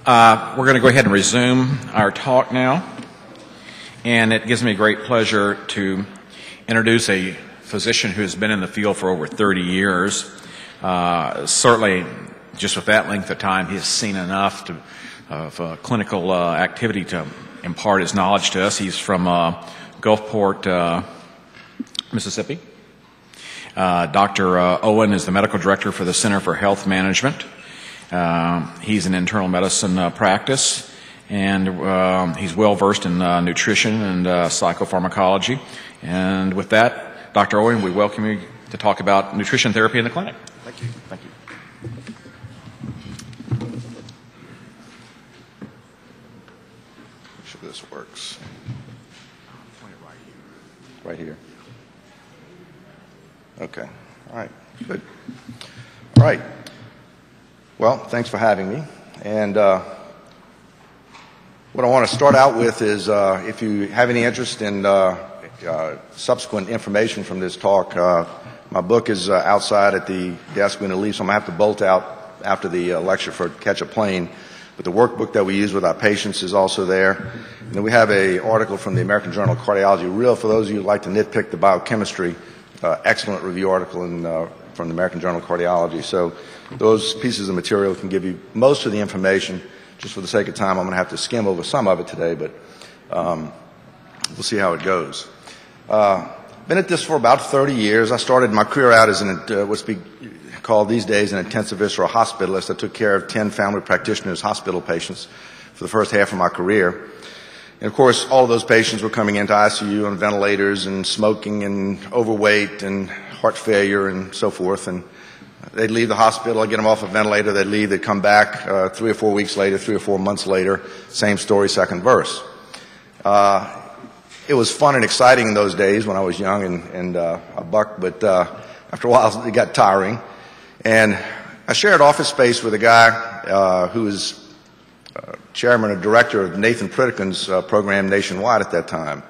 We're going to go ahead and resume our talk now, and it gives me great pleasure to introduce a physician who has been in the field for over 30 years. Certainly, just with that length of time, he has seen enough of clinical activity to impart his knowledge to us. He's from Gulfport, Mississippi. Dr. Owen is the medical director for the Center for Health Management. He's an internal medicine practice, and he's well versed in nutrition and psychopharmacology. And with that, Dr. Owen, we welcome you to talk about nutrition therapy in the clinic. Thank you. Thank you. Make sure this works. Right here. Okay. All right. Good. All right. Well, thanks for having me. And what I want to start out with is if you have any interest in subsequent information from this talk, my book is outside at the desk when it leaves, so I'm going to have to bolt out after the lecture to catch a plane. But the workbook that we use with our patients is also there. And then we have an article from the American Journal of Cardiology. Real, for those of you who like to nitpick the biochemistry, excellent review article from the American Journal of Cardiology. So those pieces of material can give you most of the information. Just for the sake of time, I'm going to have to skim over some of it today, but we'll see how it goes. Been at this for about 30 years. I started my career out as what's called these days an intensivist or a hospitalist. I took care of 10 family practitioners' hospital patients for the first half of my career. And of course, all of those patients were coming into ICU on ventilators and smoking and overweight and heart failure and so forth. And they'd leave the hospital, I'd get them off a ventilator, they'd leave, they'd come back 3 or 4 weeks later, 3 or 4 months later, same story, second verse. It was fun and exciting in those days when I was young and a buck, but after a while it got tiring. And I shared office space with a guy who was chairman and director of Nathan Pritikin's program nationwide at that time.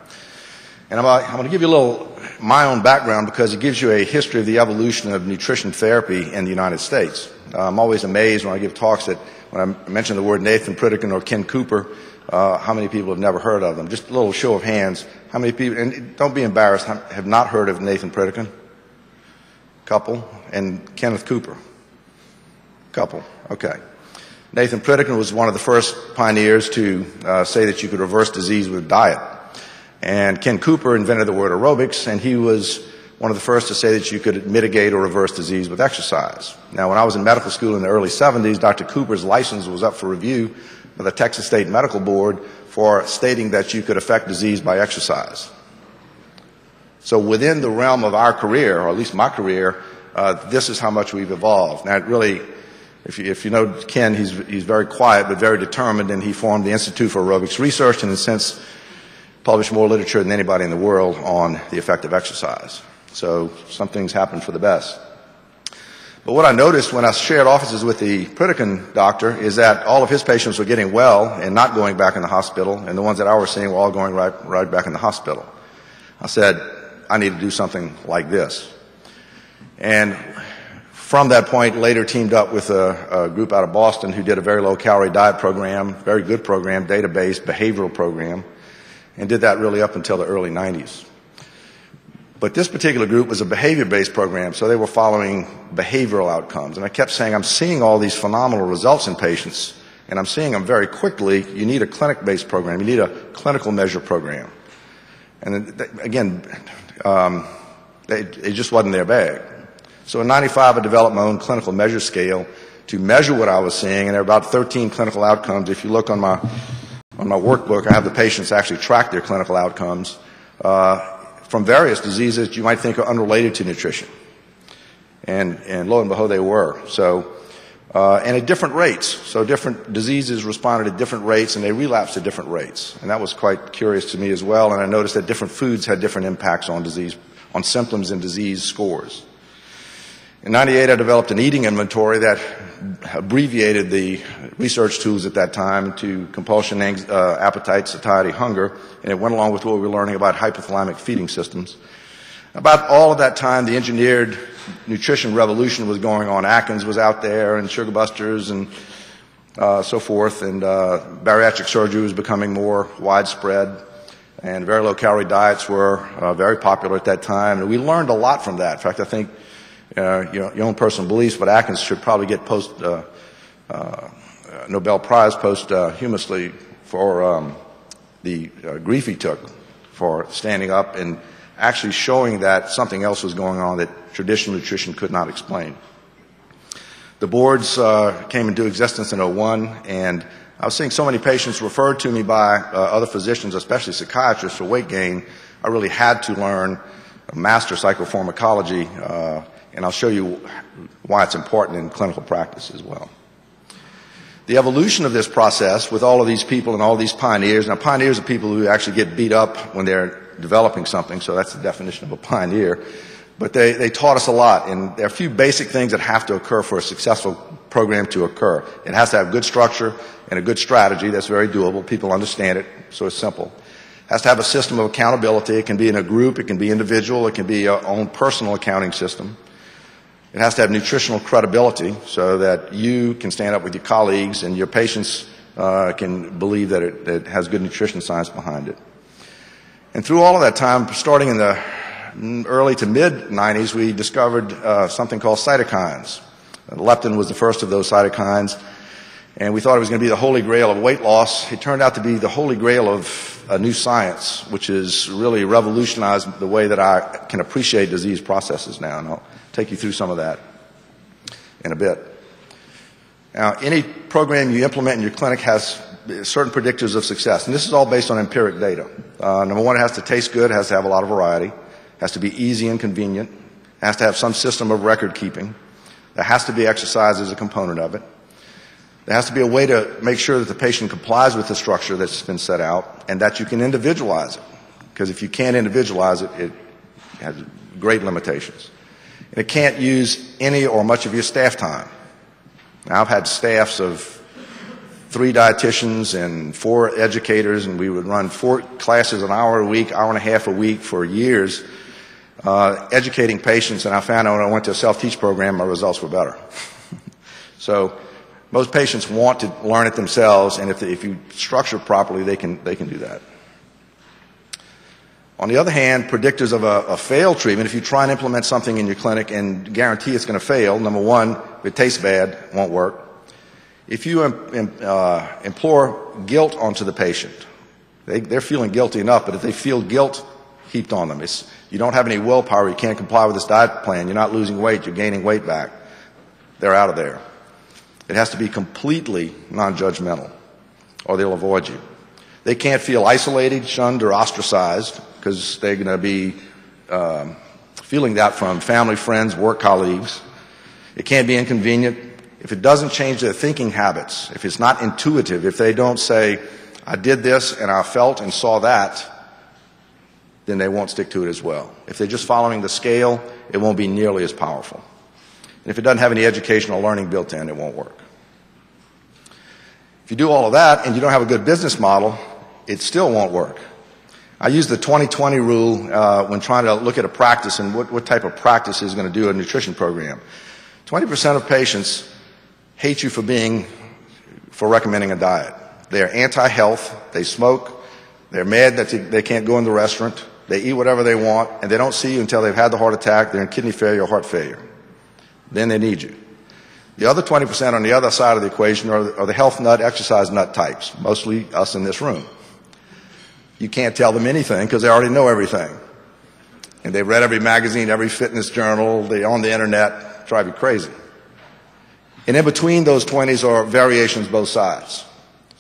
And I'm going to give you a little my own background because it gives you a history of the evolution of nutrition therapy in the United States. I'm always amazed when I give talks that when I mention the word Nathan Pritikin or Ken Cooper, how many people have never heard of them. Just a little show of hands. How many people, and don't be embarrassed, have not heard of Nathan Pritikin? Couple. And Kenneth Cooper? Couple. Okay. Nathan Pritikin was one of the first pioneers to say that you could reverse disease with diet. And Ken Cooper invented the word aerobics, and he was one of the first to say that you could mitigate or reverse disease with exercise. Now, when I was in medical school in the early 70s, Dr. Cooper's license was up for review by the Texas State Medical Board for stating that you could affect disease by exercise. So within the realm of our career, or at least my career, this is how much we've evolved. Now, it really, if you know Ken, he's very quiet but very determined, and he formed the Institute for Aerobics Research and has since published more literature than anybody in the world on the effect of exercise. So some things happen for the best. But what I noticed when I shared offices with the Pritikin doctor is that all of his patients were getting well and not going back in the hospital, and the ones that I was seeing were all going right back in the hospital. I said, I need to do something like this. And from that point, later teamed up with a group out of Boston who did a very low-calorie diet program, very good program, database, behavioral program, and did that really up until the early 90s. But this particular group was a behavior-based program, so they were following behavioral outcomes. And I kept saying, I'm seeing all these phenomenal results in patients, and I'm seeing them very quickly. You need a clinic-based program. You need a clinical measure program. And again, it just wasn't their bag. So in 95, I developed my own clinical measure scale to measure what I was seeing, and there are about 13 clinical outcomes. If you look on my workbook, I have the patients actually track their clinical outcomes from various diseases you might think are unrelated to nutrition. And lo and behold, they were. So, and at different rates. So different diseases responded at different rates, and they relapsed at different rates. And that was quite curious to me as well. And I noticed that different foods had different impacts on disease, on symptoms and disease scores. In 98, I developed an eating inventory that abbreviated the research tools at that time to compulsion, appetite, satiety, hunger, and it went along with what we were learning about hypothalamic feeding systems. About all of that time, the engineered nutrition revolution was going on. Atkins was out there, and Sugar Busters, and so forth, and bariatric surgery was becoming more widespread, and very low-calorie diets were very popular at that time, and we learned a lot from that. In fact, I think your own personal beliefs, but Atkins should probably get Nobel Prize posthumously for the grief he took for standing up and actually showing that something else was going on that traditional nutrition could not explain. The boards came into existence in 2001, and I was seeing so many patients referred to me by other physicians, especially psychiatrists, for weight gain. I really had to learn master psychopharmacology, and I'll show you why it's important in clinical practice as well. The evolution of this process with all of these people and all these pioneers. Now, pioneers are people who actually get beat up when they're developing something, so that's the definition of a pioneer. But they taught us a lot, and there are a few basic things that have to occur for a successful program to occur. It has to have good structure and a good strategy. That's very doable. People understand it, so it's simple. It has to have a system of accountability. It can be in a group. It can be individual. It can be your own personal accounting system. It has to have nutritional credibility so that you can stand up with your colleagues and your patients can believe that it has good nutrition science behind it. And through all of that time, starting in the early to mid-90s, we discovered something called cytokines. Leptin was the first of those cytokines, and we thought it was going to be the holy grail of weight loss. It turned out to be the holy grail of a new science, which has really revolutionized the way that I can appreciate disease processes now, and I'll take you through some of that in a bit. Now, any program you implement in your clinic has certain predictors of success, and this is all based on empiric data. Number one, it has to taste good, it has to have a lot of variety, it has to be easy and convenient, it has to have some system of record keeping, there has to be exercise as a component of it, there has to be a way to make sure that the patient complies with the structure that's been set out, and that you can individualize it, because if you can't individualize it, it has great limitations. And it can't use any or much of your staff time. Now, I've had staffs of 3 dietitians and 4 educators, and we would run 4 classes an hour a week, hour and a half a week for years, educating patients, and I found out when I went to a self-teach program, my results were better. So most patients want to learn it themselves, and if you structure properly, they can do that. On the other hand, predictors of a failed treatment, if you try and implement something in your clinic and guarantee it's going to fail, number one, if it tastes bad, it won't work. If you implore guilt onto the patient, they're feeling guilty enough, but if they feel guilt heaped on them, you don't have any willpower, you can't comply with this diet plan, you're not losing weight, you're gaining weight back, they're out of there. It has to be completely non-judgmental, or they'll avoid you. They can't feel isolated, shunned, or ostracized, because they're going to be feeling that from family, friends, work colleagues. It can't be inconvenient. If it doesn't change their thinking habits, if it's not intuitive, if they don't say, I did this and I felt and saw that, then they won't stick to it as well. If they're just following the scale, it won't be nearly as powerful. And if it doesn't have any educational learning built in, it won't work. If you do all of that and you don't have a good business model, it still won't work. I use the 20-20 rule when trying to look at a practice and what type of practice is going to do a nutrition program. 20% of patients hate you for recommending a diet. They're anti-health, they smoke, they're mad that they can't go in the restaurant, they eat whatever they want, and they don't see you until they've had the heart attack, they're in kidney failure or heart failure. Then they need you. The other 20% on the other side of the equation are the health nut, exercise nut types, mostly us in this room. You can't tell them anything because they already know everything. And they've read every magazine, every fitness journal, they're on the internet, drive you crazy. And in between those 20s are variations both sides.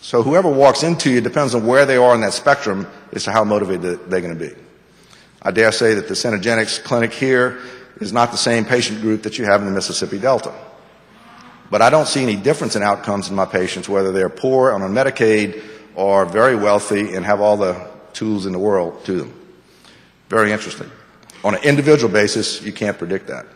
So whoever walks into you depends on where they are in that spectrum as to how motivated they're going to be. I dare say that the Synergenics clinic here is not the same patient group that you have in the Mississippi Delta. But I don't see any difference in outcomes in my patients, whether they're poor, on Medicaid, or very wealthy and have all the tools in the world to them. Very interesting. On an individual basis, you can't predict that.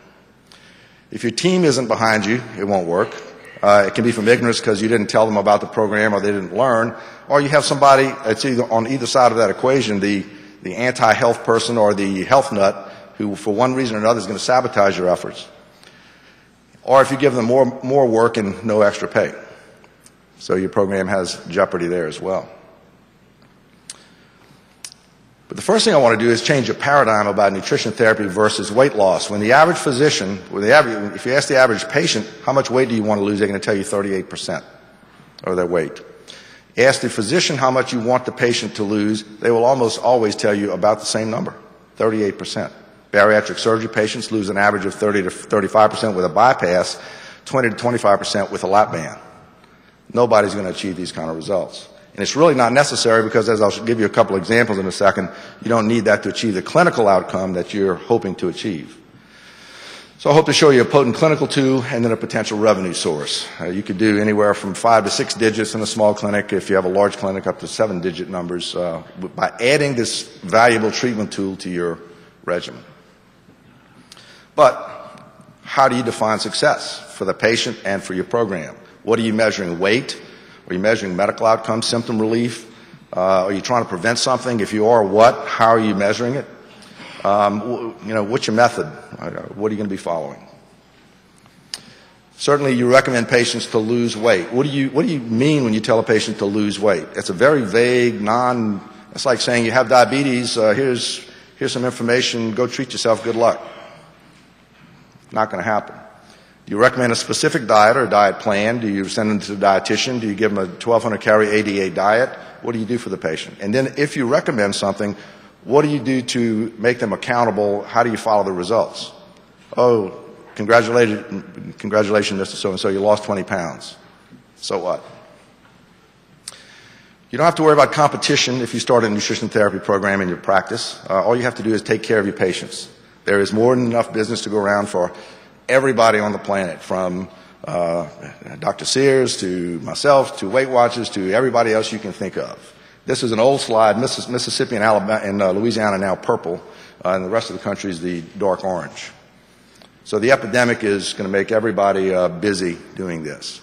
If your team isn't behind you, it won't work. It can be from ignorance because you didn't tell them about the program or they didn't learn, or you have somebody that's either on either side of that equation, the anti-health person or the health nut, who for one reason or another is going to sabotage your efforts. Or if you give them more work and no extra pay. So your program has jeopardy there as well. But the first thing I want to do is change the paradigm about nutrition therapy versus weight loss. When the average physician, if you ask the average patient, how much weight do you want to lose, they're going to tell you 38% of their weight. Ask the physician how much you want the patient to lose, they will almost always tell you about the same number, 38%. Bariatric surgery patients lose an average of 30 to 35% with a bypass, 20 to 25% with a lap band. Nobody's going to achieve these kind of results. And it's really not necessary because, as I'll give you a couple examples in a second, you don't need that to achieve the clinical outcome that you're hoping to achieve. So I hope to show you a potent clinical tool and then a potential revenue source. You could do anywhere from 5 to 6 digits in a small clinic, if you have a large clinic, up to 7-digit numbers by adding this valuable treatment tool to your regimen. But how do you define success for the patient and for your program? What are you measuring? Weight? Are you measuring medical outcomes, symptom relief? Are you trying to prevent something? If you are, what? How are you measuring it? What's your method? What are you going to be following? Certainly, you recommend patients to lose weight. What do you mean when you tell a patient to lose weight? It's a very vague, it's like saying you have diabetes, here's some information, go treat yourself, good luck. Not going to happen. Do you recommend a specific diet or a diet plan? Do you send them to the dietitian? Do you give them a 1,200 calorie ADA diet? What do you do for the patient? And then if you recommend something, what do you do to make them accountable? How do you follow the results? Oh, congratulations, Mr. So-and-so, you lost 20 pounds. So what? You don't have to worry about competition if you start a nutrition therapy program in your practice. All you have to do is take care of your patients. There is more than enough business to go around for everybody on the planet, from Dr. Sears to myself to Weight Watchers to everybody else you can think of. This is an old slide. Mississippi and Alabama and Louisiana are now purple, and the rest of the country is the dark orange. So the epidemic is going to make everybody busy doing this.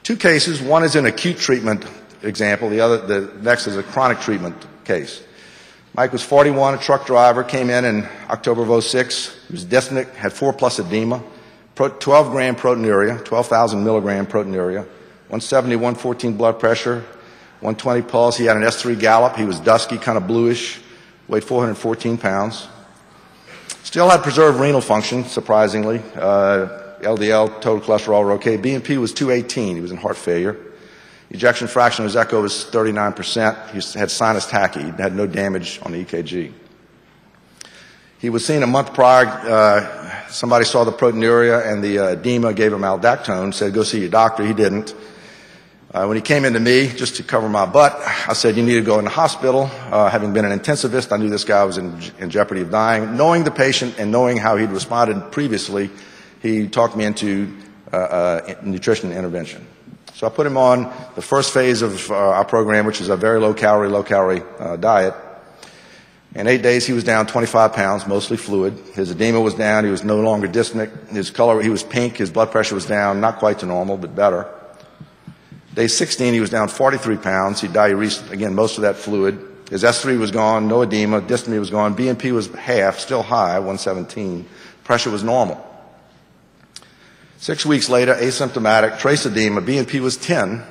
2 cases. One is an acute treatment example. The next is a chronic treatment case. Mike was 41, a truck driver, came in October of 06. He was dyspneic, had 4+ edema, 12-gram proteinuria, 12,000 milligram proteinuria, 170, 114 blood pressure, 120 pulse. He had an S3 gallop. He was dusky, kind of bluish, weighed 414 pounds. Still had preserved renal function, surprisingly. LDL, total cholesterol were okay. BNP was 218. He was in heart failure. Ejection fraction of his echo was 39%. He had sinus tachy. He had no damage on the EKG. He was seen a month prior. Somebody saw the proteinuria and the edema, gave him aldactone, said, go see your doctor. He didn't. When he came into me, just to cover my butt, I said, you need to go in the hospital. Having been an intensivist, I knew this guy was in jeopardy of dying. Knowing the patient and knowing how he'd responded previously, he talked me into nutrition intervention. So I put him on the first phase of our program, which is a very low-calorie diet. In 8 days, he was down 25 pounds, mostly fluid. His edema was down. He was no longer dyspneic. His color, he was pink. His blood pressure was down, not quite to normal, but better. Day 16, he was down 43 pounds. He diuresed, again, most of that fluid. His S3 was gone, no edema. Dyspnea was gone. BNP was half, still high, 117. Pressure was normal. 6 weeks later, asymptomatic, trace edema. BNP was 10.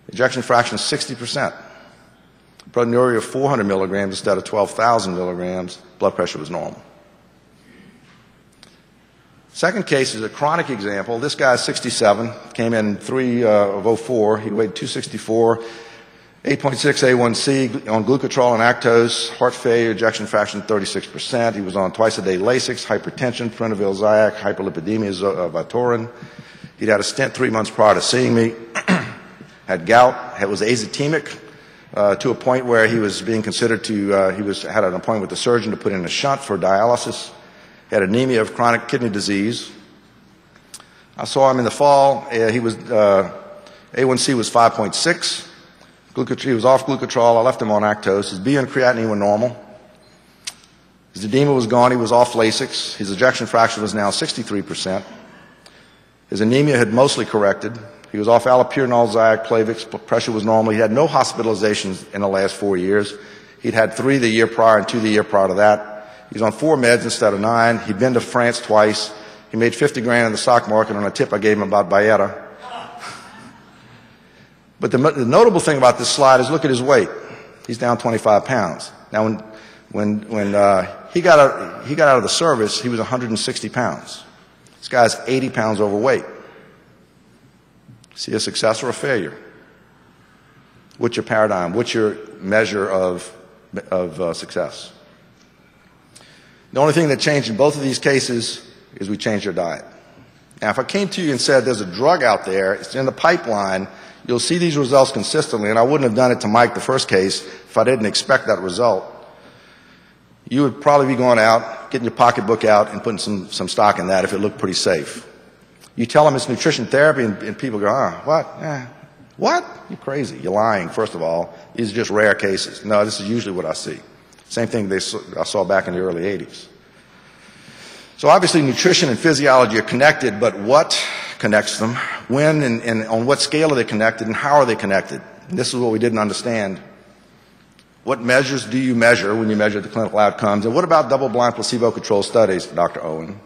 Ejection fraction 60%. Proteinuria of 400 milligrams instead of 12,000 milligrams. Blood pressure was normal. Second case is a chronic example. This guy is 67, came in 3 of 04. He weighed 264, 8.6 A1C on glucotrol and actose, heart failure, ejection fraction 36%. He was on twice-a-day Lasix, hypertension, Prenavil, Ziac, hyperlipidemia, Vitorin. He'd had a stent 3 months prior to seeing me, had gout, was azotemic to a point where he was being considered to, had an appointment with the surgeon to put in a shunt for dialysis. Had anemia of chronic kidney disease. I saw him in the fall. He was A1C was 5.6. He was off glucotrol. I left him on actose. His B and creatinine were normal. His edema was gone. He was off Lasix. His ejection fraction was now 63%. His anemia had mostly corrected. He was off allopurinol, Ziac, Plavix. Blood pressure was normal. He had no hospitalizations in the last 4 years. He'd had 3 the year prior and 2 the year prior to that. He's on 4 meds instead of 9. He'd been to France twice. He made 50 grand in the stock market on a tip I gave him about Bayetta. But the notable thing about this slide is look at his weight. He's down 25 pounds. Now, when he got out of the service, he was 160 pounds. This guy's 80 pounds overweight. See a success or a failure? What's your paradigm? What's your measure of success? The only thing that changed in both of these cases is we changed your diet. Now, if I came to you and said there's a drug out there, it's in the pipeline, you'll see these results consistently, and I wouldn't have done it to Mike the first case if I didn't expect that result. You would probably be going out, getting your pocketbook out, and putting some stock in that if it looked pretty safe. You tell them it's nutrition therapy, and people go, what? What? You're crazy. You're lying, first of all. These are just rare cases. No, this is usually what I see. Same thing I saw back in the early 80s. So obviously nutrition and physiology are connected, but what connects them? When and on what scale are they connected, and how are they connected? And this is what we didn't understand. What measures do you measure when you measure the clinical outcomes? And what about double-blind placebo-controlled studies, Dr. Owen?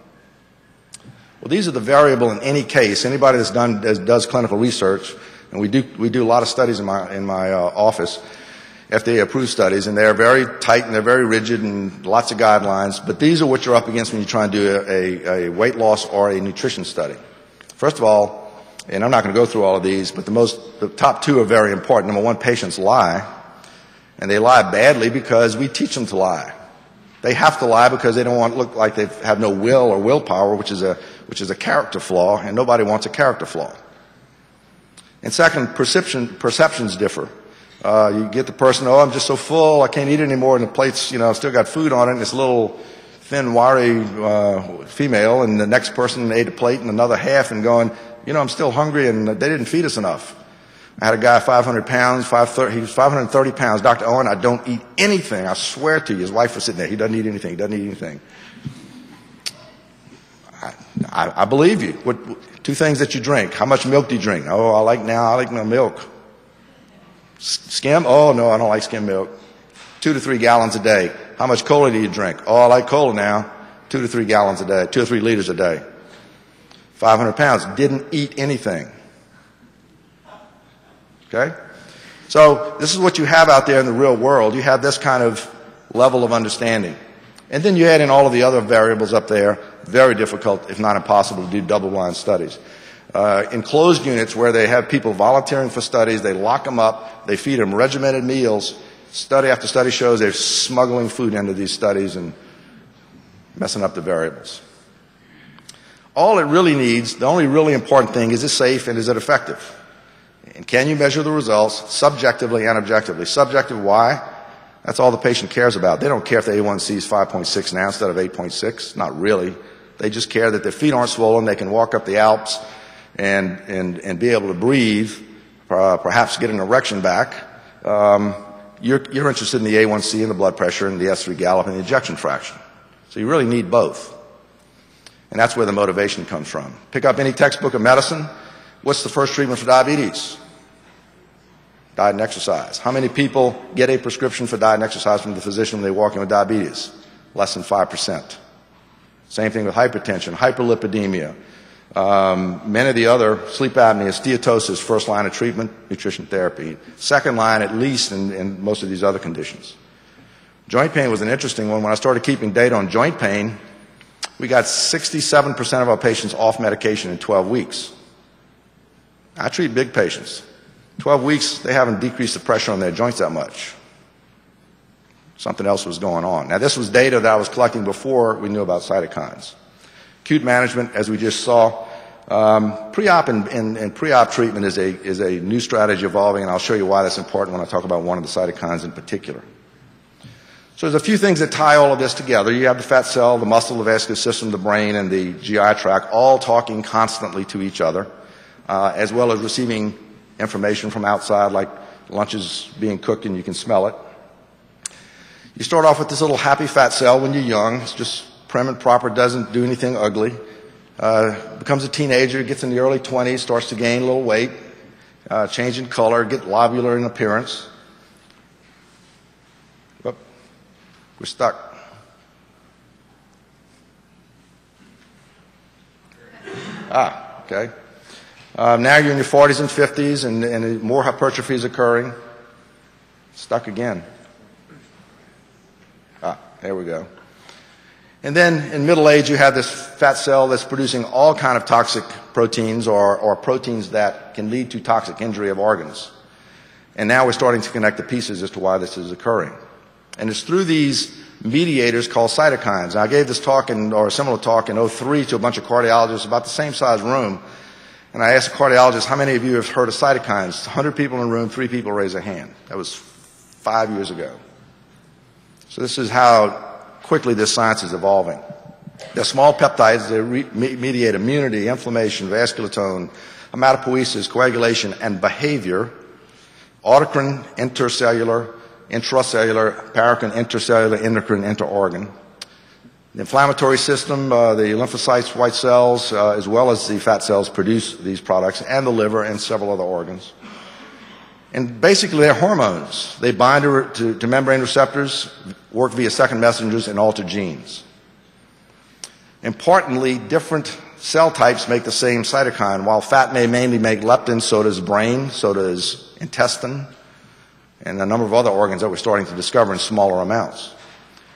Well, these are the variable in any case. Anybody does clinical research, and we do a lot of studies in my office, FDA-approved studies, and they're very tight and they're very rigid and lots of guidelines. But these are what you're up against when you try and do a weight loss or a nutrition study. First of all, and I'm not going to go through all of these, but the top two are very important. Number one, patients lie, and they lie badly because we teach them to lie. They have to lie because they don't want to look like they have no will or willpower, which is a character flaw, and nobody wants a character flaw. And second, perceptions differ. You get the person, I'm just so full, I can't eat anymore, and the plate's, still got food on it, and this little thin, wiry female, and the next person ate a plate and another half and going, I'm still hungry, and they didn't feed us enough. I had a guy 500 pounds, he was 530 pounds. Dr. Owen, I don't eat anything. I swear to you. His wife was sitting there. He doesn't eat anything. I believe you. Two things that you drink. How much milk do you drink? I like my milk. Skim? Oh, no, I don't like skim milk. 2 to 3 gallons a day. How much cola do you drink? I like cola now. 2 to 3 gallons a day. 2 or 3 liters a day. 500 pounds. Didn't eat anything. Okay? So this is what you have out there in the real world. You have this kind of level of understanding. And then you add in all of the other variables up there. Very difficult, if not impossible, to do double-blind studies. In closed units where they have people volunteering for studies, they lock them up, they feed them regimented meals. Study after study shows they're smuggling food into these studies and messing up the variables. All it really needs, the only really important thing, is it safe and is it effective? And can you measure the results subjectively and objectively? Subjective, why? That's all the patient cares about. They don't care if the A1C is 5.6 now instead of 8.6. Not really. They just care that their feet aren't swollen, they can walk up the Alps and be able to breathe, perhaps get an erection back. You're interested in the A1C and the blood pressure and the S3 gallop and the ejection fraction. So you really need both. And that's where the motivation comes from. Pick up any textbook of medicine. What's the first treatment for diabetes? Diet and exercise. How many people get a prescription for diet and exercise from the physician when they walk in with diabetes? Less than 5%. Same thing with hypertension, hyperlipidemia. Many of the other, sleep apnea, steatosis, first line of treatment, nutrition therapy. Second line, at least, in most of these other conditions. Joint pain was an interesting one. When I started keeping data on joint pain, we got 67% of our patients off medication in 12 weeks. I treat big patients. 12 weeks, they haven't decreased the pressure on their joints that much. Something else was going on. Now, this was data that I was collecting before we knew about cytokines. Acute management, as we just saw, pre-op and pre-op treatment is a new strategy evolving, and I'll show you why that's important when I talk about one of the cytokines in particular. So there's a few things that tie all of this together. You have the fat cell, the muscle, the vascular system, the brain, and the GI tract all talking constantly to each other, as well as receiving information from outside, like lunches being cooked and you can smell it. You start off with this little happy fat cell when you're young. It's just prim and proper, doesn't do anything ugly. Becomes a teenager, gets in the early 20s, starts to gain a little weight, change in color, get lobular in appearance. Oop, we're stuck. Okay. Now you're in your 40s and 50s, and more hypertrophy is occurring. Stuck again. There we go. And then in middle age, you have this fat cell that's producing all kind of toxic proteins or proteins that can lead to toxic injury of organs. And now we're starting to connect the pieces as to why this is occurring. And it's through these mediators called cytokines. Now, I gave this talk or a similar talk in 2003 to a bunch of cardiologists, about the same size room. And I asked the cardiologist, how many of you have heard of cytokines? 100 people in the room, 3 people raised their hand. That was 5 years ago. So this is how quickly this science is evolving. They're small peptides. They mediate immunity, inflammation, vascular tone, hematopoiesis, coagulation, and behavior. Autocrine, intercellular, intracellular, paracrine, intercellular, endocrine, interorgan. The inflammatory system, the lymphocytes, white cells, as well as the fat cells produce these products, and the liver and several other organs. And basically, they're hormones. They bind to membrane receptors, work via second messengers, and alter genes. Importantly, different cell types make the same cytokine. While fat may mainly make leptin, so does brain, so does intestine, and a number of other organs that we're starting to discover in smaller amounts.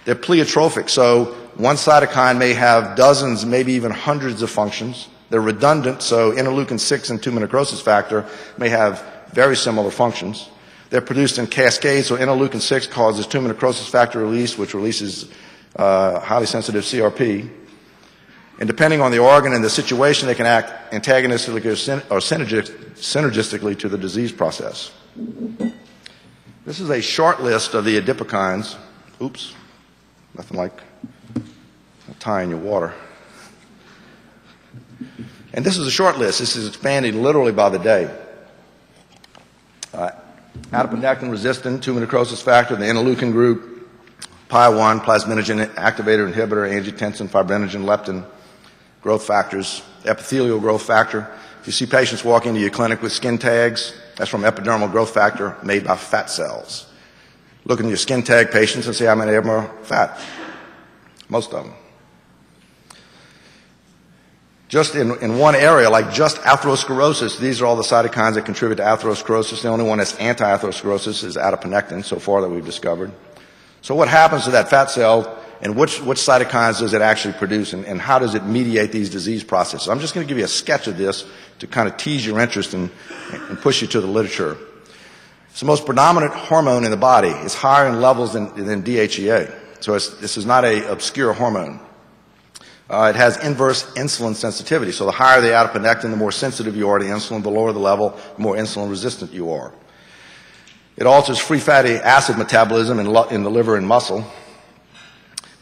They're pleiotropic, so one cytokine may have dozens, maybe even hundreds of functions. They're redundant, so interleukin-6 and tumor necrosis factor may have very similar functions. They're produced in cascades, so interleukin-6 causes tumor necrosis factor release, which releases highly sensitive CRP. And depending on the organ and the situation, they can act antagonistically or synergistically to the disease process. This is a short list of the adipokines. Oops, nothing like a tie in your water. And this is a short list. This is expanding literally by the day. Adiponectin resistant, tumor necrosis factor, the interleukin group, PI1, plasminogen activator inhibitor, angiotensin, fibrinogen, leptin, growth factors, epithelial growth factor. If you see patients walk into your clinic with skin tags, that's from epidermal growth factor made by fat cells. Look at your skin tag patients and see how many of them are fat. Most of them. Just in one area, like just atherosclerosis, these are all the cytokines that contribute to atherosclerosis. The only one that's anti-atherosclerosis is adiponectin, so far that we've discovered. So what happens to that fat cell, and which cytokines does it actually produce, and how does it mediate these disease processes? I'm just going to give you a sketch of this to kind of tease your interest and push you to the literature. It's the most predominant hormone in the body. It's higher in levels than DHEA. So this is not an obscure hormone. It has inverse insulin sensitivity. So the higher the adiponectin, the more sensitive you are to insulin. The lower the level, the more insulin resistant you are. It alters free fatty acid metabolism in the liver and muscle.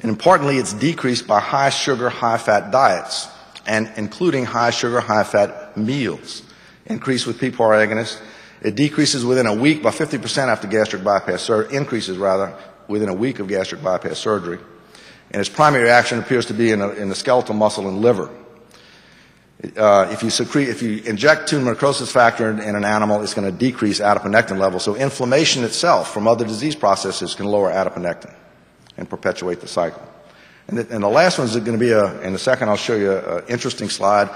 And importantly, it's decreased by high sugar, high fat diets, and including high sugar, high fat meals. Increase with PPAR agonists. It decreases within a week by 50% after gastric bypass surgery, increases rather, within a week of gastric bypass surgery. And its primary action appears to be in the skeletal muscle and liver. If you inject tumor necrosis factor in an animal, it's going to decrease adiponectin levels. So inflammation itself from other disease processes can lower adiponectin and perpetuate the cycle. And the last one is going to be in a second I'll show you an interesting slide.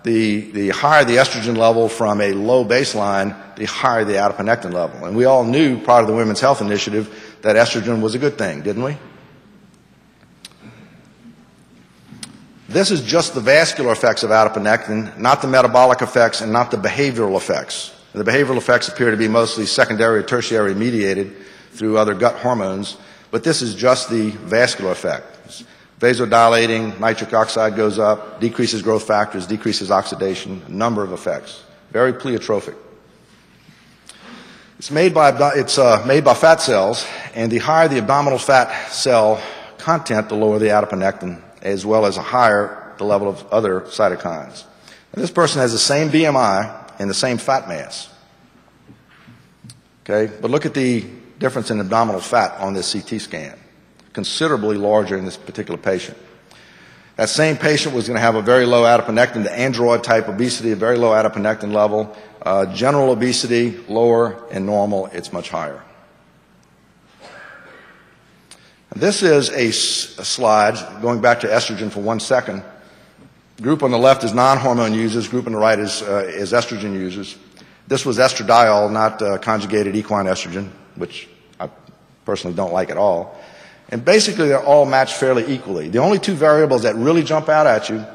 The higher the estrogen level from a low baseline, the higher the adiponectin level. And we all knew prior to the Women's Health Initiative that estrogen was a good thing, didn't we? This is just the vascular effects of adiponectin, not the metabolic effects and not the behavioral effects. The behavioral effects appear to be mostly secondary or tertiary mediated through other gut hormones, but this is just the vascular effect. It's vasodilating, nitric oxide goes up, decreases growth factors, decreases oxidation, a number of effects. Very pleiotropic. It's made by fat cells, and the higher the abdominal fat cell content, the lower the adiponectin, as well as a higher the level of other cytokines. And this person has the same BMI and the same fat mass. Okay, but look at the difference in abdominal fat on this CT scan. Considerably larger in this particular patient. That same patient was going to have a very low adiponectin, the android type obesity, a very low adiponectin level. General obesity, lower, and normal, it's much higher. This is a slide, going back to estrogen for 1 second. Group on the left is non-hormone users. Group on the right is estrogen users. This was estradiol, not conjugated equine estrogen, which I personally don't like at all. And basically, they're all matched fairly equally. The only two variables that really jump out at you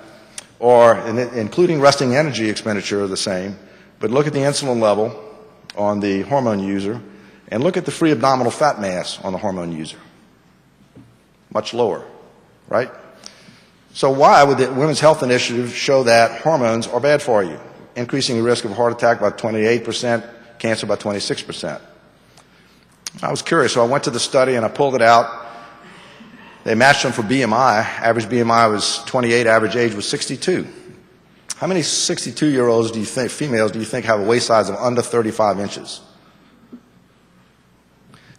are, including resting energy expenditure, are the same. But look at the insulin level on the hormone user, and look at the free abdominal fat mass on the hormone user. Much lower, right? So why would the Women's Health Initiative show that hormones are bad for you, increasing the risk of heart attack by 28%, cancer by 26%? I was curious, so I went to the study and I pulled it out. They matched them for BMI. Average BMI was 28, average age was 62. How many 62-year-olds do you think, females, do you think have a waist size of under 35 inches?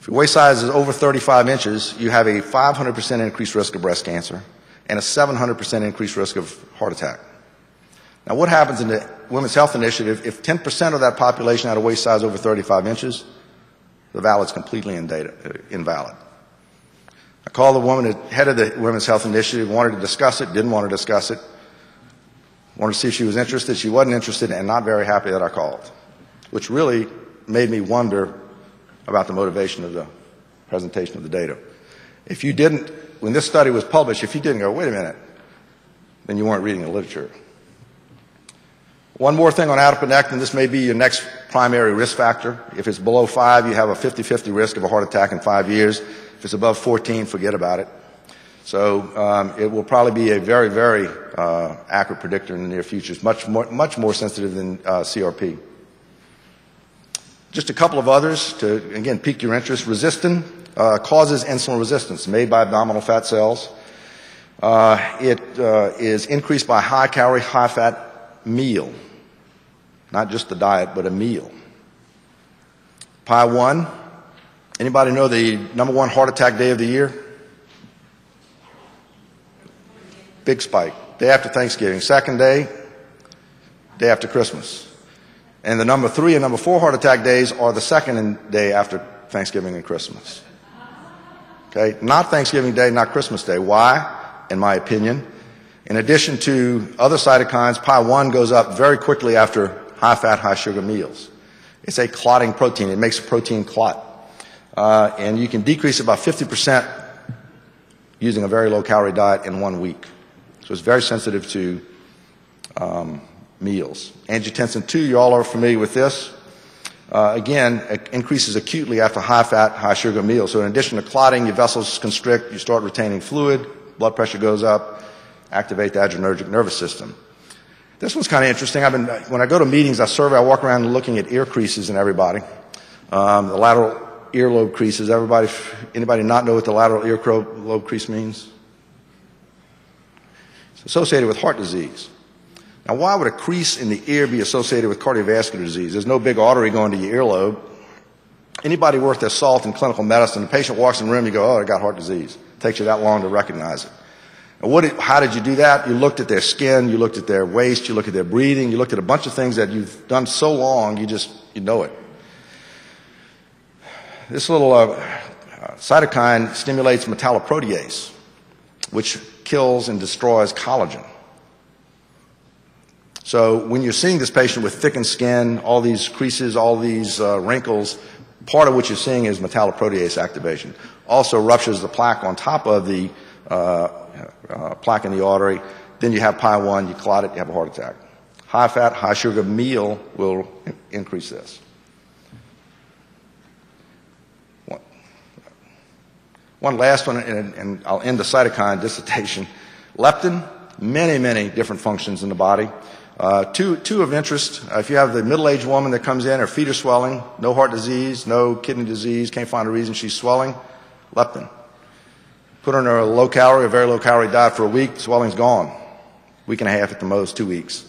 If your waist size is over 35 inches, you have a 500% increased risk of breast cancer and a 700% increased risk of heart attack. Now, what happens in the Women's Health Initiative if 10% of that population had a waist size over 35 inches? The valid's completely invalid. I called the woman, head of the Women's Health Initiative, wanted to discuss it, didn't want to discuss it. Wanted to see if she was interested. She wasn't interested and not very happy that I called, which really made me wonder about the motivation of the presentation of the data. If you didn't, when this study was published, if you didn't go, wait a minute, then you weren't reading the literature. One more thing on adiponectin, this may be your next primary risk factor. If it's below 5, you have a 50-50 risk of a heart attack in 5 years. If it's above 14, forget about it. So it will probably be a very, very accurate predictor in the near future. It's much more sensitive than CRP. Just a couple of others to, again, pique your interest. Resistin causes insulin resistance, made by abdominal fat cells. It is increased by high-calorie, high-fat meal. Not just the diet, but a meal. PI1. Anybody know the #1 heart attack day of the year? Big spike. Day after Thanksgiving. Second day, day after Christmas. And the #3 and #4 heart attack days are the second day after Thanksgiving and Christmas. Okay? Not Thanksgiving Day, not Christmas Day. Why? In my opinion, in addition to other cytokines, PI1 goes up very quickly after high-fat, high-sugar meals. It's a clotting protein. It makes a protein clot. And you can decrease it by 50% using a very low-calorie diet in 1 week. So it's very sensitive to meals. Angiotensin II, you all are familiar with this. Again, it increases acutely after high-fat, high-sugar meals. So in addition to clotting, your vessels constrict, you start retaining fluid, blood pressure goes up, activate the adrenergic nervous system. This one's kind of interesting. When I go to meetings, I walk around looking at ear creases in everybody. The lateral earlobe creases. Anybody not know what the lateral earlobe crease means? It's associated with heart disease. Now, why would a crease in the ear be associated with cardiovascular disease? There's no big artery going to your earlobe. Anybody worth their salt in clinical medicine, the patient walks in the room, you go, oh, they got heart disease. It takes you that long to recognize it. And how did you do that? You looked at their skin, you looked at their waist, you looked at their breathing, you looked at a bunch of things that you've done so long, you know it. This little cytokine stimulates metalloprotease, which kills and destroys collagen. So when you're seeing this patient with thickened skin, all these creases, all these wrinkles, part of what you're seeing is metalloprotease activation. Also ruptures the plaque on top of the plaque in the artery. Then you have PI1, you clot it, you have a heart attack. High-fat, high-sugar meal will increase this. One last one, and I'll end the cytokine dissertation. Leptin, many different functions in the body. Two of interest. If you have the middle-aged woman that comes in, her feet are swelling, no heart disease, no kidney disease, can't find a reason she's swelling, leptin. Put her on a low-calorie, a very low-calorie diet for a week, swelling's gone. Week and a half at the most, 2 weeks.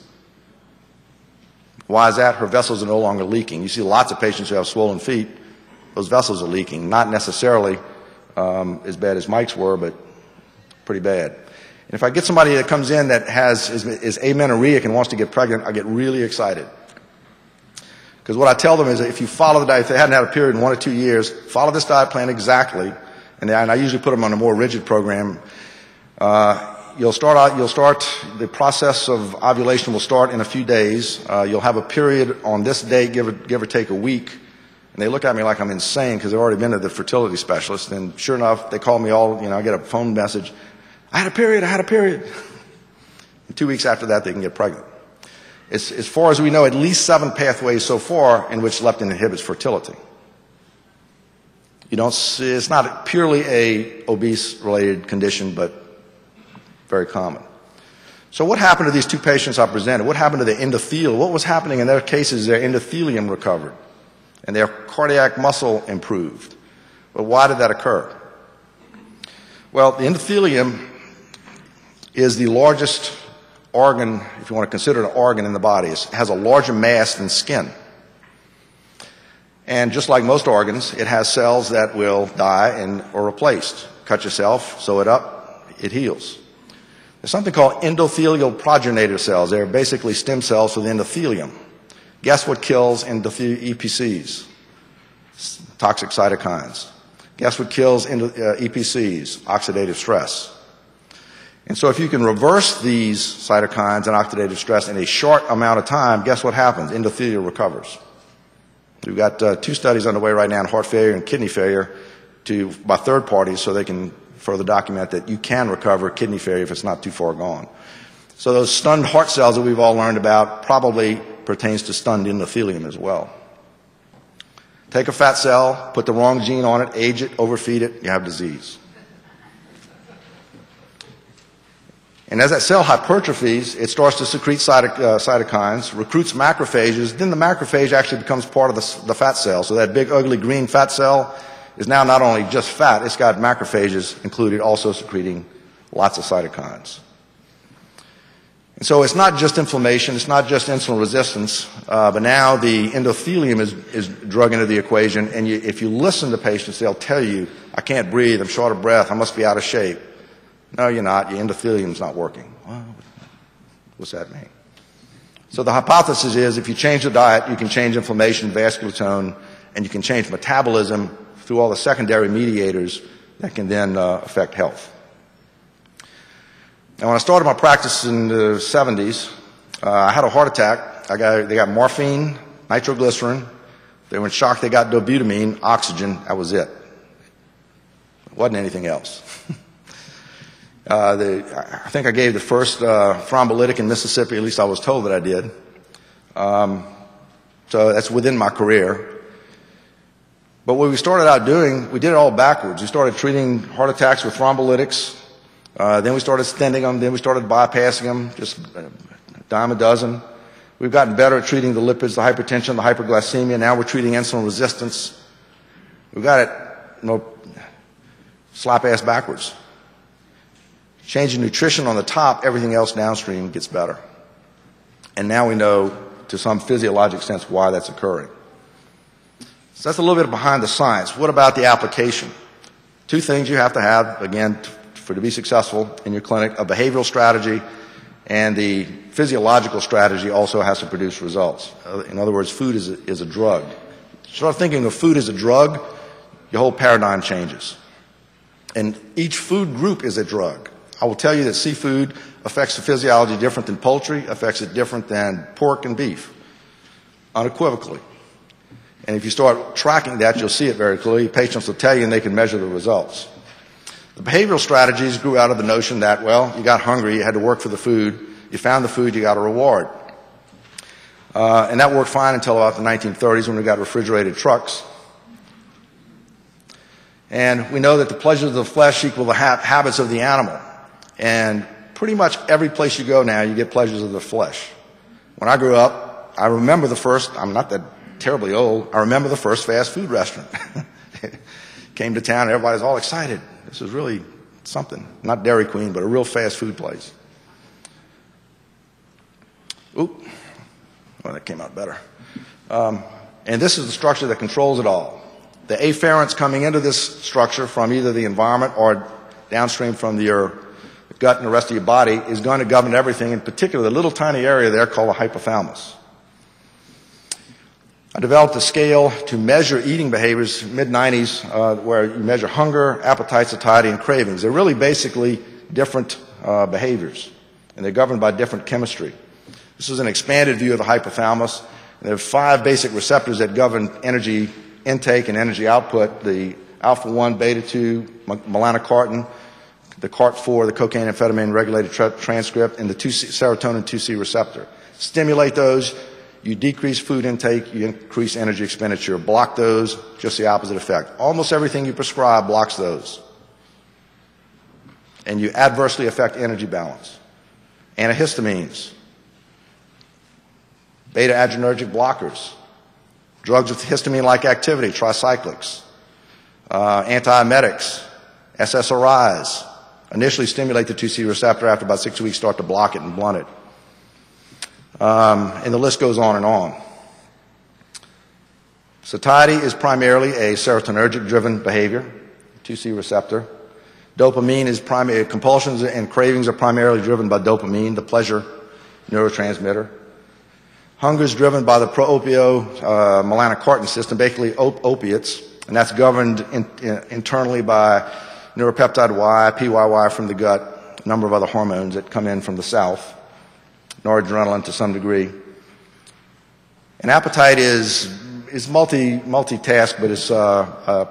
Why is that? Her vessels are no longer leaking. You see lots of patients who have swollen feet. Those vessels are leaking, not necessarily as bad as Mike's were, but pretty bad. And if I get somebody that comes in that is amenorrheic and wants to get pregnant, I get really excited. Because what I tell them is that if you follow the diet, if they hadn't had a period in 1 or 2 years, follow this diet plan exactly, and I usually put them on a more rigid program. the process of ovulation will start in a few days. You'll have a period on this day, give or take a week. And they look at me like I'm insane because they've already been to the fertility specialist. And sure enough, they call me I get a phone message. I had a period. And 2 weeks after that, they can get pregnant. As far as we know, at least 7 pathways so far in which leptin inhibits fertility. It's not purely a obese-related condition, but very common. So what happened to these 2 patients I presented? What happened to the endothelium? What was happening in their cases? Their endothelium recovered, and their cardiac muscle improved. But why did that occur? Well, the endothelium is the largest organ, if you want to consider it an organ in the body. It has a larger mass than skin. And just like most organs, it has cells that will die or replaced. Cut yourself, sew it up, it heals. There's something called endothelial progenitor cells. They're basically stem cells for the endothelium. Guess what kills EPCs? Toxic cytokines. Guess what kills EPCs? Oxidative stress. And so if you can reverse these cytokines and oxidative stress in a short amount of time, guess what happens? Endothelium recovers. We've got 2 studies underway right now on heart failure and kidney failure by third parties so they can further document that you can recover kidney failure if it's not too far gone. So those stunned heart cells that we've all learned about probably pertains to stunned endothelium as well. Take a fat cell, put the wrong gene on it, age it, overfeed it, you have disease. And as that cell hypertrophies, it starts to secrete cytokines, recruits macrophages, then the macrophage actually becomes part of the fat cell. So that big ugly green fat cell is now not only just fat, it's got macrophages included, also secreting lots of cytokines. And so it's not just inflammation, it's not just insulin resistance, but now the endothelium is drug into the equation, and if you listen to patients, they'll tell you, I can't breathe, I'm short of breath, I must be out of shape. No, you're not. Your endothelium's not working. Well, what's that mean? So the hypothesis is if you change the diet, you can change inflammation, vascular tone, and you can change metabolism through all the secondary mediators that can then affect health. Now, when I started my practice in the 70s, I had a heart attack. They got morphine, nitroglycerin. They were in shock. They got dobutamine, oxygen. That was it. It wasn't anything else. I think I gave the first thrombolytic in Mississippi, at least I was told that I did. So that's within my career. But what we started out doing, we did it all backwards. We started treating heart attacks with thrombolytics. Then we started stenting them. Then we started bypassing them, just a dime a dozen. We've gotten better at treating the lipids, the hypertension, the hyperglycemia. Now we're treating insulin resistance. We've got it, slap-ass backwards. Changing nutrition on the top, everything else downstream gets better. And now we know, to some physiologic sense, why that's occurring. So that's a little bit behind the science. What about the application? 2 things you have to have, again, to be successful in your clinic: a behavioral strategy, and the physiological strategy also has to produce results. In other words, food is a drug. Start thinking of food as a drug, your whole paradigm changes. And each food group is a drug. I will tell you that seafood affects the physiology different than poultry, affects it different than pork and beef, unequivocally. And if you start tracking that, you'll see it very clearly. Patients will tell you and they can measure the results. The behavioral strategies grew out of the notion that, well, you got hungry, you had to work for the food, you found the food, you got a reward. And that worked fine until about the 1930s when we got refrigerated trucks. And we know that the pleasures of the flesh equal the habits of the animal. And pretty much every place you go now, you get pleasures of the flesh. When I grew up, I remember I'm not that terribly old, I remember the first fast food restaurant. Came to town, everybody's all excited. This is really something. Not Dairy Queen, but a real fast food place. Oop. Well, that came out better. And this is the structure that controls it all. The afferents coming into this structure from either the environment or downstream from your gut and the rest of your body is going to govern everything, in particular the little tiny area there called the hypothalamus. I developed a scale to measure eating behaviors mid-90s where you measure hunger, appetite, satiety, and cravings. They're really basically different behaviors, and they're governed by different chemistry. This is an expanded view of the hypothalamus. There are 5 basic receptors that govern energy intake and energy output: the alpha-1, beta-2, melanocortin, the CART4, the cocaine amphetamine regulated transcript, and the serotonin 2C receptor. Stimulate those, you decrease food intake, you increase energy expenditure. Block those, just the opposite effect. Almost everything you prescribe blocks those. And you adversely affect energy balance. Antihistamines, beta-adrenergic blockers, drugs with histamine-like activity, tricyclics, antiemetics, SSRIs, initially stimulate the 2C receptor, after about 6 weeks start to block it and blunt it. And the list goes on and on. Satiety is primarily a serotonergic-driven behavior, 2C receptor. Dopamine is compulsions and cravings are primarily driven by dopamine, the pleasure neurotransmitter. Hunger is driven by the pro-opio melanocortin system, basically opiates, and that's governed internally by neuropeptide Y, PYY from the gut, a number of other hormones that come in from the south, noradrenaline to some degree. And appetite is multitask, but it's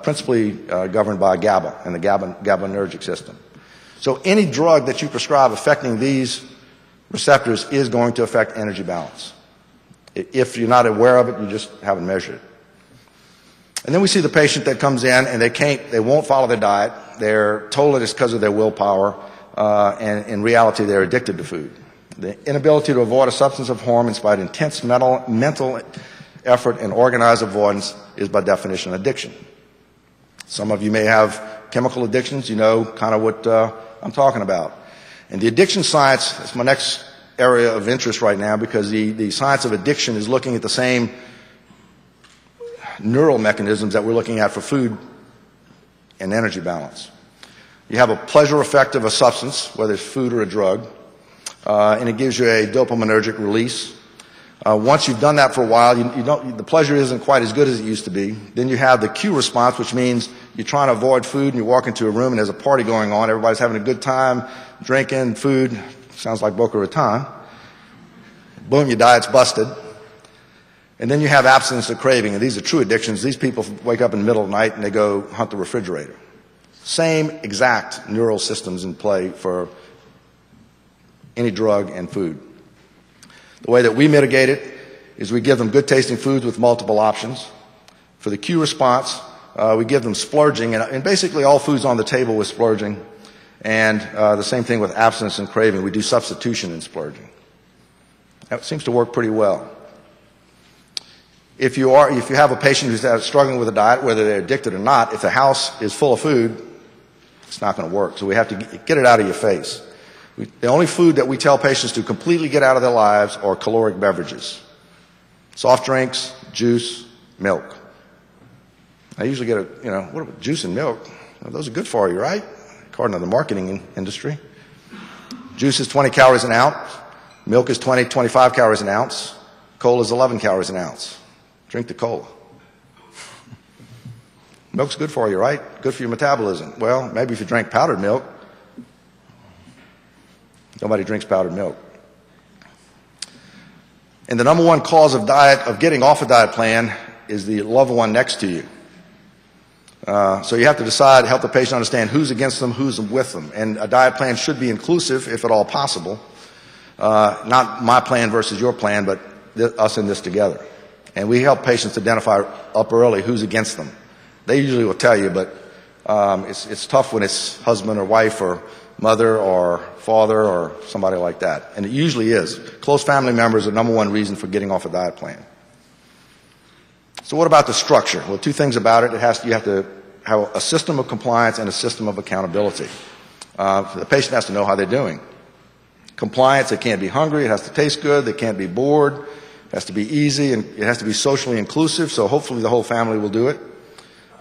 principally governed by GABA and the GABAergic system. So any drug that you prescribe affecting these receptors is going to affect energy balance. If you're not aware of it, you just haven't measured it. And then we see the patient that comes in and they won't follow their diet. They're told it's because of their willpower, and in reality, they're addicted to food. The inability to avoid a substance of harm in spite of intense mental effort and organized avoidance is by definition addiction. Some of you may have chemical addictions. You know kind of what I'm talking about. And the addiction science is my next area of interest right now, because the science of addiction is looking at the same neural mechanisms that we're looking at for food and energy balance. You have a pleasure effect of a substance, whether it's food or a drug, and it gives you a dopaminergic release. Once you've done that for a while, the pleasure isn't quite as good as it used to be. Then you have the cue response, which means you're trying to avoid food and you walk into a room and there's a party going on. Everybody's having a good time, drinking, food. Sounds like Boca Raton. Boom, your diet's busted. And then you have abstinence or craving, and these are true addictions. These people wake up in the middle of the night and they go hunt the refrigerator. Same exact neural systems in play for any drug and food. The way that we mitigate it is we give them good tasting foods with multiple options. For the cue response, we give them splurging, and basically all food's on the table with splurging. And the same thing with abstinence and craving. We do substitution in splurging. That seems to work pretty well. If you have a patient who's struggling with a diet, whether they're addicted or not, if the house is full of food, it's not going to work. So we have to get it out of your face. The only food that we tell patients to completely get out of their lives are caloric beverages. Soft drinks, juice, milk. I usually get what about juice and milk? Well, those are good for you, right? According to the marketing industry. Juice is 20 calories an ounce. Milk is 25 calories an ounce. Cola is 11 calories an ounce. Drink the cola. Milk's good for you, right? Good for your metabolism. Well, maybe if you drank powdered milk. Nobody drinks powdered milk. And the number one cause of getting off a diet plan is the loved one next to you. So you have to decide, help the patient understand who's against them, who's with them. And a diet plan should be inclusive, if at all possible. Not my plan versus your plan, but us in this together. And we help patients identify up early who's against them. They usually will tell you, but it's tough when it's husband or wife or mother or father or somebody like that. And it usually is. Close family members are the number one reason for getting off a diet plan. So what about the structure? Well, two things about it. You have to have a system of compliance and a system of accountability. The patient has to know how they're doing. Compliance, they can't be hungry, it has to taste good, they can't be bored, it has to be easy, and it has to be socially inclusive, so hopefully the whole family will do it.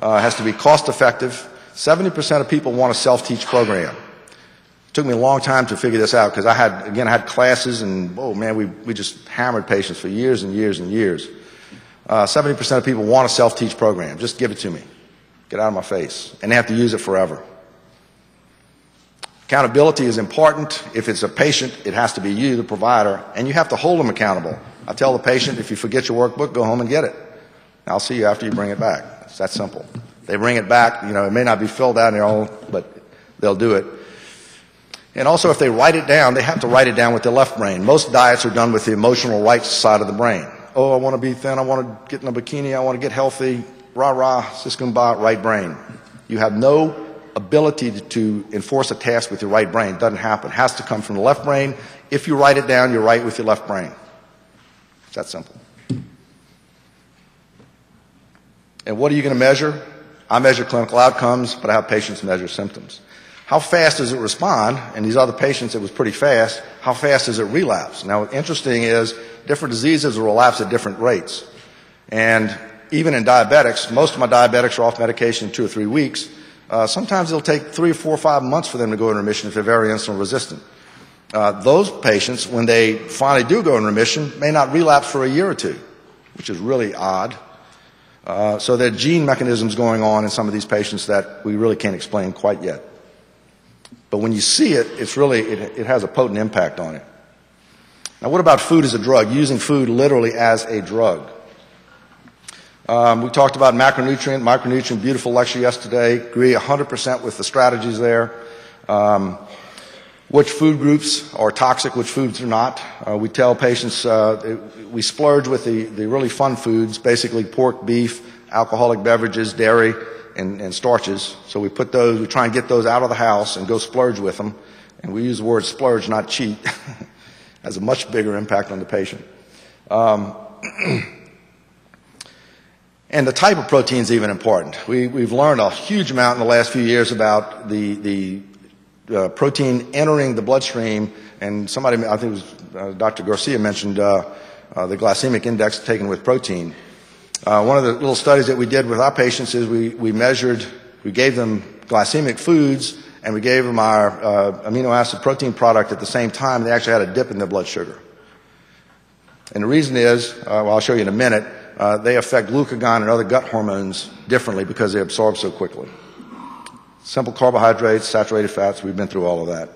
It has to be cost effective. 70% of people want a self-teach program. It took me a long time to figure this out, because I had classes, and oh man, we just hammered patients for years and years and years. 70% of people want a self-teach program. Just give it to me. Get out of my face. And they have to use it forever. Accountability is important. If it's a patient, it has to be you, the provider, and you have to hold them accountable. I tell the patient, if you forget your workbook, go home and get it. I'll see you after you bring it back. It's that simple. They bring it back, it may not be filled out in their own, but they'll do it. And also, if they write it down, they have to write it down with their left brain. Most diets are done with the emotional right side of the brain. Oh, I want to be thin, I want to get in a bikini, I want to get healthy, rah-rah, siskumba, right brain. You have no ability to enforce a task with your right brain. It doesn't happen. It has to come from the left brain. If you write it down, you're right with your left brain. It's that simple. And what are you going to measure? I measure clinical outcomes, but I have patients measure symptoms. How fast does it respond? And these other patients, it was pretty fast. How fast does it relapse? Now, what's interesting is different diseases will relapse at different rates. And even in diabetics, most of my diabetics are off medication in 2 or 3 weeks. Sometimes it'll take 3 or 4 or 5 months for them to go in remission if they're very insulin resistant. Those patients, when they finally do go in remission, may not relapse for a year or 2, which is really odd. So there are gene mechanisms going on in some of these patients that we really can't explain quite yet. But when you see it, it has a potent impact on it. Now, what about food as a drug? Using food literally as a drug. We talked about micronutrient, beautiful lecture yesterday. Agree 100% with the strategies there. Which food groups are toxic, which foods are not. We tell patients, we splurge with the really fun foods, basically pork, beef, alcoholic beverages, dairy, and starches. So we try and get those out of the house and go splurge with them. And we use the word splurge, not cheat. Has a much bigger impact on the patient. And the type of protein is even important. We've learned a huge amount in the last few years about the protein entering the bloodstream, and somebody, I think it was Dr. Garcia, mentioned the glycemic index taken with protein. One of the little studies that we did with our patients is we gave them glycemic foods, and we gave them our amino acid protein product at the same time. They actually had a dip in their blood sugar. And the reason is, I'll show you in a minute, they affect glucagon and other gut hormones differently because they absorb so quickly. Simple carbohydrates, saturated fats, we've been through all of that.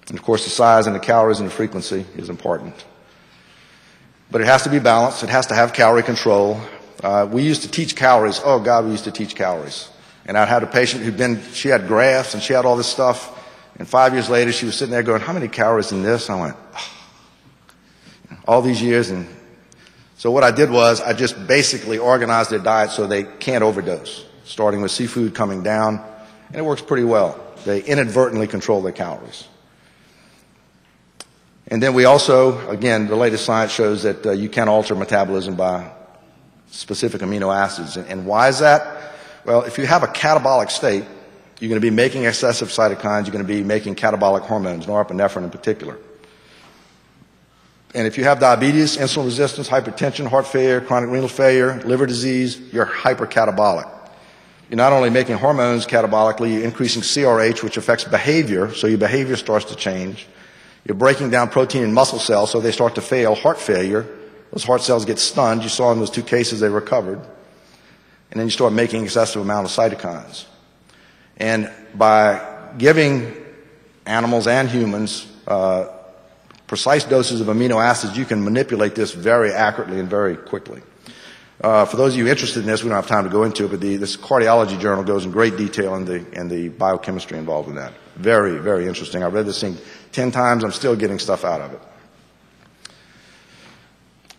And of course, the size and the calories and the frequency is important. But it has to be balanced. It has to have calorie control. We used to teach calories. Oh, God, we used to teach calories. And I had a patient she had grafts and she had all this stuff. And 5 years later, she was sitting there going, how many calories in this? And I went, all these years. And so what I did was I just basically organized their diet so they can't overdose, starting with seafood coming down. And it works pretty well. They inadvertently control their calories. And then we also, again, the latest science shows that you can alter metabolism by specific amino acids. And why is that? Well, if you have a catabolic state, you're going to be making excessive cytokines. You're going to be making catabolic hormones, norepinephrine in particular. And if you have diabetes, insulin resistance, hypertension, heart failure, chronic renal failure, liver disease, you're hypercatabolic. You're not only making hormones catabolically, you're increasing CRH, which affects behavior, so your behavior starts to change. You're breaking down protein in muscle cells, so they start to fail, heart failure. Those heart cells get stunned. You saw in those 2 cases they recovered. And then you start making excessive amount of cytokines. And by giving animals and humans precise doses of amino acids, you can manipulate this very accurately and very quickly. For those of you interested in this, we don't have time to go into it, but this cardiology journal goes in great detail in the biochemistry involved in that. Very, very interesting. I've read this thing 10 times. I'm still getting stuff out of it.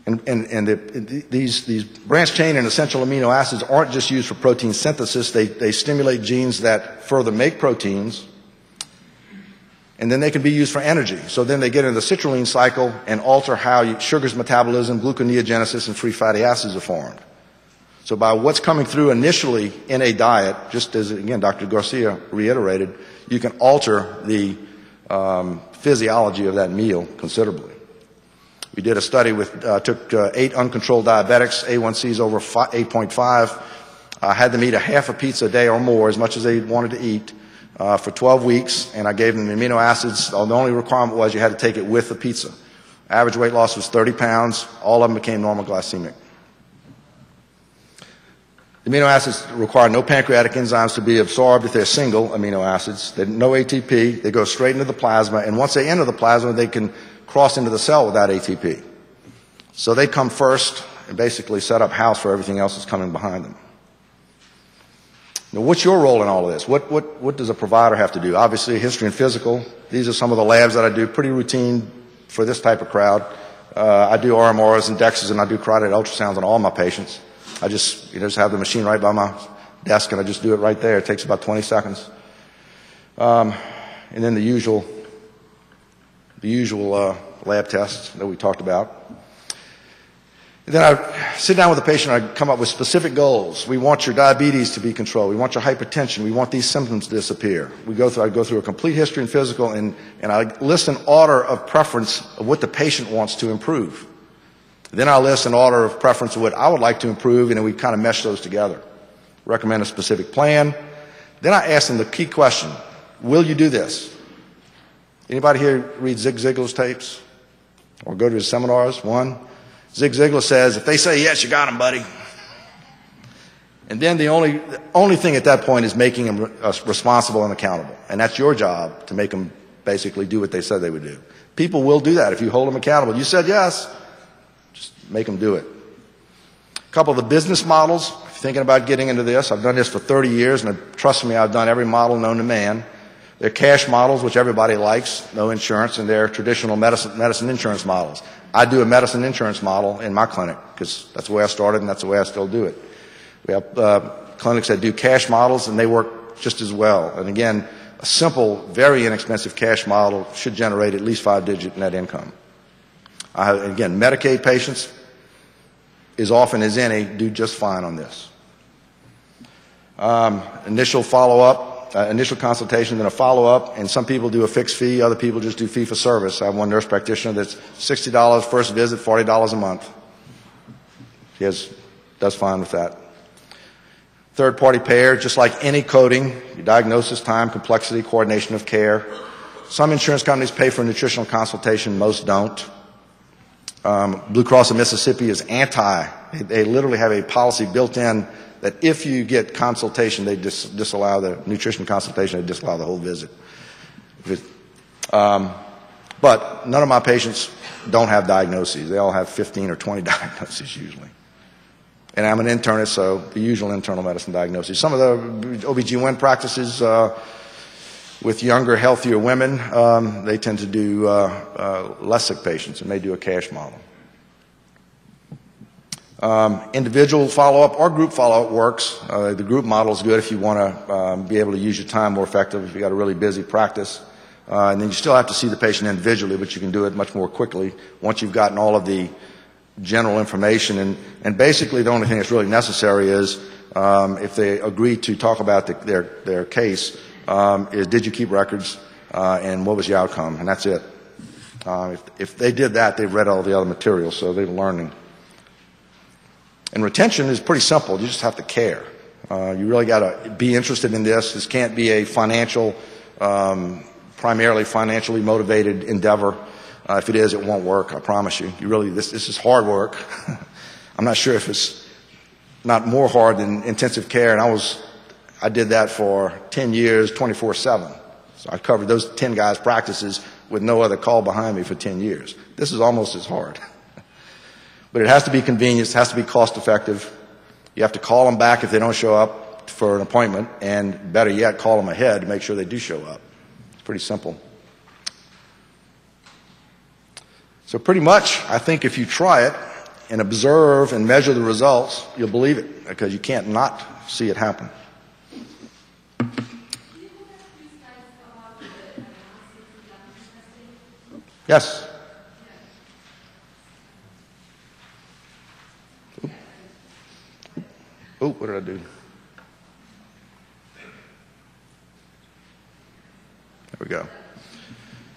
And these branched chain and essential amino acids aren't just used for protein synthesis. They stimulate genes that further make proteins, and then they can be used for energy. So then they get into the citrulline cycle and alter how sugar's metabolism, gluconeogenesis, and free fatty acids are formed. So by what's coming through initially in a diet, just as, again, Dr. Garcia reiterated, you can alter the physiology of that meal considerably. We did a study took 8 uncontrolled diabetics, A1Cs over 8.5, had them eat a half a pizza a day or more, as much as they wanted to eat, for 12 weeks, and I gave them the amino acids. The only requirement was you had to take it with the pizza. Average weight loss was 30 pounds. All of them became normal glycemic. The amino acids require no pancreatic enzymes to be absorbed if they're single amino acids. They're no ATP. They go straight into the plasma, and once they enter the plasma, they can cross into the cell without ATP. So they come first and basically set up house for everything else that's coming behind them. Now, what's your role in all of this? What does a provider have to do? Obviously, history and physical. These are some of the labs that I do, pretty routine for this type of crowd. I do RMRs and DEXAs, and I do carotid ultrasounds on all my patients. I just have the machine right by my desk, and I just do it right there. It takes about 20 seconds. And then the usual lab tests that we talked about. And then I sit down with the patient and I come up with specific goals. We want your diabetes to be controlled. We want your hypertension. We want these symptoms to disappear. I go through a complete history and physical, and I list an order of preference of what the patient wants to improve. Then I list an order of preference of what I would like to improve, and then we kind of mesh those together. Recommend a specific plan. Then I ask them the key question: will you do this? Anybody here read Zig Ziglar's tapes or go to his seminars? One. Zig Ziglar says, if they say yes, you got them, buddy. And then the only thing at that point is making them responsible and accountable. And that's your job, to make them basically do what they said they would do. People will do that if you hold them accountable. You said yes, just make them do it. A couple of the business models, if you're thinking about getting into this, I've done this for 30 years, and trust me, I've done every model known to man. They're cash models, which everybody likes, no insurance, and they're traditional medicine insurance models. I do a medicine insurance model in my clinic because that's the way I started and that's the way I still do it. We have clinics that do cash models, and they work just as well. And again, a simple, very inexpensive cash model should generate at least 5-digit net income. Again, Medicaid patients, as often as any, do just fine on this. Initial follow-up. Initial consultation, then a follow-up, and some people do a fixed fee, other people just do fee for service. I have one nurse practitioner that's $60 first visit, $40 a month. She does fine with that. Third-party payer, just like any coding, your diagnosis, time, complexity, coordination of care. Some insurance companies pay for a nutritional consultation, most don't. Blue Cross of Mississippi is anti. They literally have a policy built in that if you get consultation, they disallow the nutrition consultation, they disallow the whole visit. But none of my patients don't have diagnoses. They all have 15 or 20 diagnoses usually. And I'm an internist, so the usual internal medicine diagnoses. Some of the OBGYN practices with younger, healthier women, they tend to do less sick patients, and they do a cash model. Individual follow-up or group follow-up works. The group model is good if you want to be able to use your time more effectively, if you've got a really busy practice. And then you still have to see the patient individually, but you can do it much more quickly once you've gotten all of the general information. And basically the only thing that's really necessary is if they agree to talk about their case, is did you keep records and what was the outcome? And that's it. If they did that, they've read all the other materials, so they're learning. And retention is pretty simple. You just have to care. You really got to be interested in this. This can't be a primarily financially motivated endeavor. If it is, it won't work. I promise you. This is hard work. I'm not sure if it's not more hard than intensive care. And I did that for 10 years, 24/7. So I covered those 10 guys' practices with no other call behind me for 10 years. This is almost as hard. But it has to be convenient, it has to be cost effective. You have to call them back if they don't show up for an appointment, and better yet, call them ahead to make sure they do show up. It's pretty simple. So pretty much, I think if you try it and observe and measure the results, you'll believe it, because you can't not see it happen. Yes? Oh, what did I do? There we go.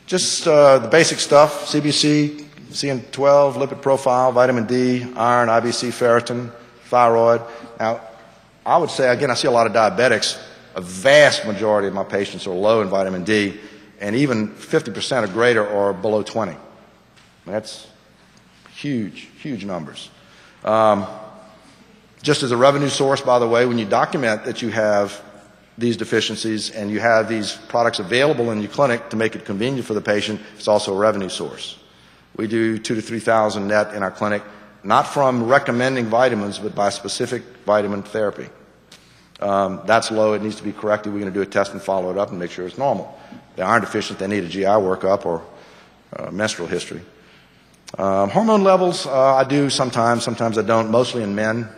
Just the basic stuff: CBC, CN12, lipid profile, vitamin D, iron, IBC, ferritin, thyroid. Now, I would say, again, I see a lot of diabetics. A vast majority of my patients are low in vitamin D, and even 50% or greater are below 20. That's huge, huge numbers. Just as a revenue source, by the way, when you document that you have these deficiencies and you have these products available in your clinic to make it convenient for the patient, it's also a revenue source. We do $2,000 to $3,000 net in our clinic, not from recommending vitamins, but by specific vitamin therapy. That's low. It needs to be corrected. We're going to do a test and follow it up and make sure it's normal. They aren't deficient. They need a GI workup or menstrual history. Hormone levels, I do sometimes. Sometimes I don't, mostly in men.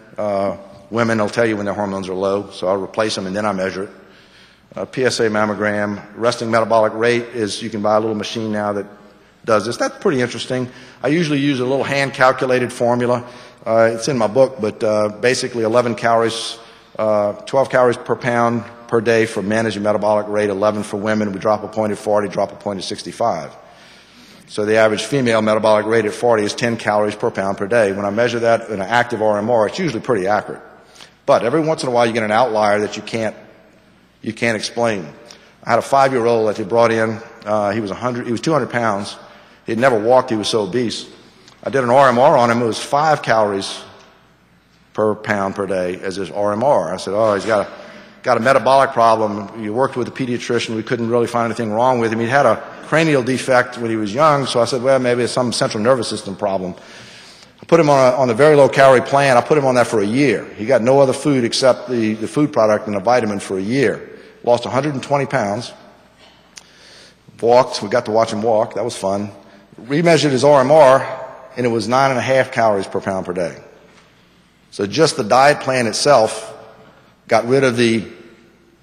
Women will tell you when their hormones are low, so I'll replace them and then I measure it. PSA mammogram, resting metabolic rate is, you can buy a little machine now that does this. That's pretty interesting. I usually use a little hand-calculated formula. It's in my book, but basically 11 calories, 12 calories per pound per day for men is your metabolic rate, 11 for women. We drop a point at 40, drop a point at 65. So the average female metabolic rate at 40 is 10 calories per pound per day. When I measure that in an active RMR, it's usually pretty accurate. But every once in a while you get an outlier that you can't explain. I had a 5-year-old that they brought in. He was 200 pounds. He had never walked. He was so obese. I did an RMR on him. It was 5 calories per pound per day as his RMR. I said, oh, he's got a metabolic problem. You worked with a pediatrician. We couldn't really find anything wrong with him. He had a cranial defect when he was young, so I said, well, maybe it's some central nervous system problem. I put him on a very low calorie plan. I put him on that for a year. He got no other food except the food product and a vitamin for a year. Lost 120 pounds. Walked. We got to watch him walk. That was fun. Remeasured his RMR, and it was 9.5 calories per pound per day. So just the diet plan itself got rid of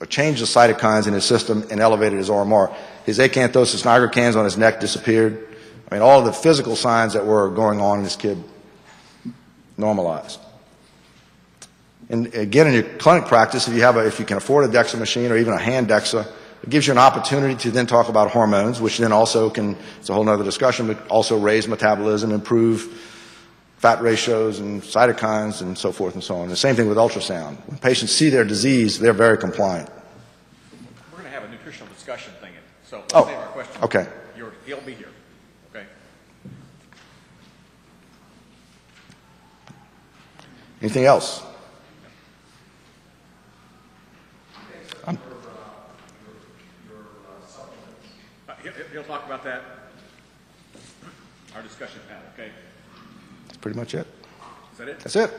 changed the cytokines in his system and elevated his RMR. His acanthosis nigricans on his neck disappeared. I mean, all of the physical signs that were going on in this kid normalized. And again, in your clinic practice, if you can afford a DEXA machine or even a hand DEXA, it gives you an opportunity to then talk about hormones, which then also it's a whole other discussion, but also raise metabolism, improve fat ratios and cytokines and so forth and so on. The same thing with ultrasound. When patients see their disease, they're very compliant. We're going to have a nutritional discussion thing, so let's save our question. Okay. He'll be here. Okay. Anything else? He'll talk about that. Our discussion panel, okay? That's pretty much it. Is that it? That's it.